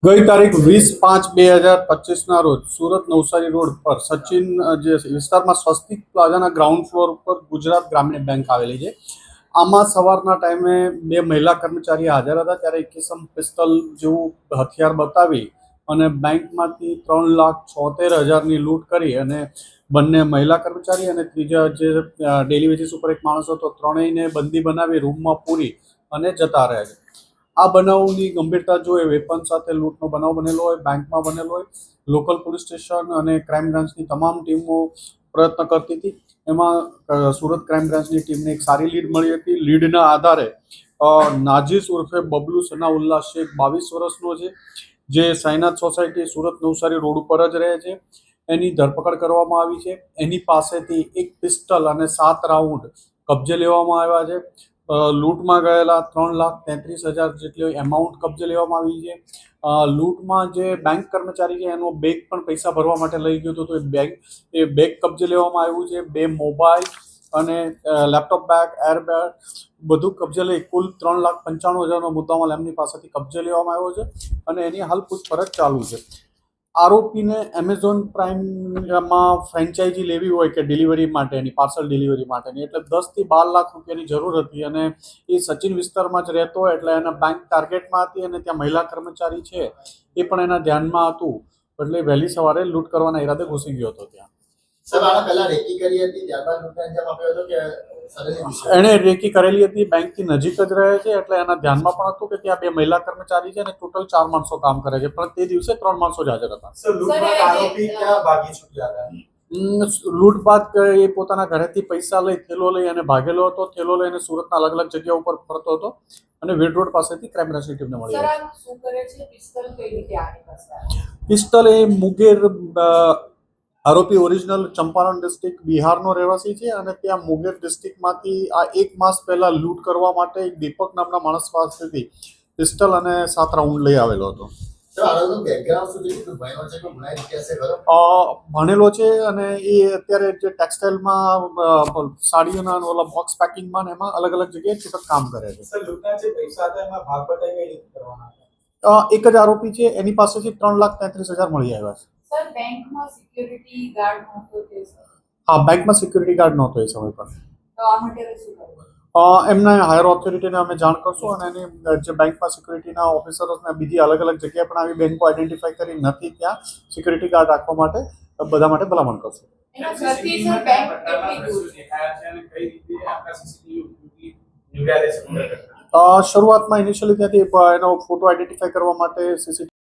ગઈ તારીખ 20/5/2025 રોજ સુરત નવસારી રોડ પર સચિન જે વિસ્તારમાં સ્વસ્તિક પ્લાઝાના ગ્રાઉન્ડ ફ્લોર ઉપર ગુજરાત ગ્રામીણ બેંક આવેલી છે. આમાં સવારના ટાઈમે બે મહિલા કર્મચારી હાજર હતા, ત્યારે એક કિસમ પિસ્તલ જેવું હથિયાર બતાવી અને બેંકમાંથી 3,76,000ની લૂંટ કરી અને બંને મહિલા કર્મચારી અને ત્રીજા જે ડેલી વેજીસ ઉપર એક માણસ હતો, ત્રણેયને બંદી બનાવી રૂમમાં પૂરી અને જતા રહ્યા છે. આ બનાવની ગંભીરતા જોઈ વેપન સાથે લૂંટનો બનાવ બનેલો હોય, બેંકમાં બનેલો હોય. લોકલ પોલીસ સ્ટેશન અને ક્રાઇમ બ્રાન્ચની તમામ ટીમો પ્રયત્ન કરતી હતી. એમાં સુરત ક્રાઇમ બ્રાન્ચની ટીમને એક સારી લીડ મળી હતી. લીડના આધારે નાજીસ ઉર્ફે બબલુ સનાઉલ્લા શેખ 22 વર્ષનો છે, જે સાઈનાથ સોસાયટી સુરત નવસારી રોડ ઉપર જ રહે છે. એની ધરપકડ કરવામાં આવી છે. એની પાસેથી એક પિસ્ટલ અને 7 રાઉન્ડ કબજે લેવામાં આવ્યા છે. લૂંટમાં ગયેલા 3,33,000 જેટલી એમાઉન્ટ કબજે લેવામાં આવી છે. લૂંટમાં જે બેંક કર્મચારી છે એનો બેગ પણ પૈસા ભરવા માટે લઈ ગયો હતો, તો એ બેગ કબજે લેવામાં આવ્યું છે. 2 મોબાઈલ અને લેપટોપ બેગ, એર બેગ બધું કબજે લઈ કુલ 3,95,000નો મુદ્દામાલ એમની પાસેથી કબજે લેવામાં આવ્યો છે અને એની હાલ પૂછપરછ ચાલુ છે. આરોપીને એમેઝોન પ્રાઇમમાં ફ્રેન્ચાઇઝી લેવી હોય કે ડિલિવરી માટેની, પાર્સલ ડિલિવરી માટેની, એટલે 10 થી 12 લાખ રૂપિયાની જરૂર હતી અને એ સચિન વિસ્તારમાં જ રહેતો હોય એટલે એના બેંક ટાર્ગેટમાં હતી અને ત્યાં મહિલા કર્મચારી છે એ પણ એના ધ્યાનમાં હતું, એટલે વહેલી સવારે લૂંટ કરવાના ઈરાદે ઘૂસી ગયો હતો ત્યાં. એણે રેકી કરેલી હતી, બેંકથી નજીક જ રહે છે એટલે એના ધ્યાનમાં પણ હતું કે ત્યાં 2 મહિલા કર્મચારી છે અને ટોટલ 4 માણસો કામ કરે છે, પણ તે દિવસે 3 માણસો જ હાજર હતા. લૂંટ બાદ એ પોતાના ઘરેથી પૈસા લઈ થેલો લઈ અને ભાગેલો હતો. થેલો લઈને સુરતના અલગ અલગ જગ્યા ઉપર ફરતો હતો અને વેડ રોડ પાસેથી ક્રાઇમ બ્રાન્ચની ટીમને મળી. પિસ્તલ એ મુગેર આરોપી ઓરિજિનલ ચંપારણ ડિસ્ટ્રિક્ટ બિહારનો રહેવાસી છે અને ત્યાં મુંગેર ડિસ્ટ્રિક્ટમાંથી આ 1 માસ પહેલા લૂંટ કરવા માટે એક દીપક નામના માણસ પાસેથી પિસ્તલ અને 7 રાઉન્ડ લઈ આવેલો હતો. ભણેલો છે અને એ અત્યારે જે ટેક્સટાઇલમાં સાડીઓના ઓલા બોક્સ પેકિંગમાં ને એમાં અલગ અલગ જગ્યાએ છૂટક કામ કરે છે. એક જ આરોપી છે, એની પાસેથી 3,33,000 મળી આવ્યા છે. બેંકમાં સિક્યુરિટી ગાર્ડ નહોતો તે સમય? હા, બેંકમાં સિક્યુરિટી ગાર્ડ નહોતો એ સમય પર. તો આ માટે શું કરવું? એમના હાયર ઓથોરિટીને અમે જાણ કરશું અને એની જે બેંકમાં સિક્યુરિટીના ઓફિસરોને બીજી અલગ અલગ જગ્યાએ પણ આવી બેંકો આઈડેન્ટિફાઈ કરી નથી ત્યાં સિક્યુરિટી ગાર્ડ રાખવા માટે બધા માટે ભલામણ કરશું. શરૂઆતમાં ઇનિશિયલી ત્યાંથી એનો ફોટો આઈડેન્ટિફાઈ કરવા માટે સીસીટીવી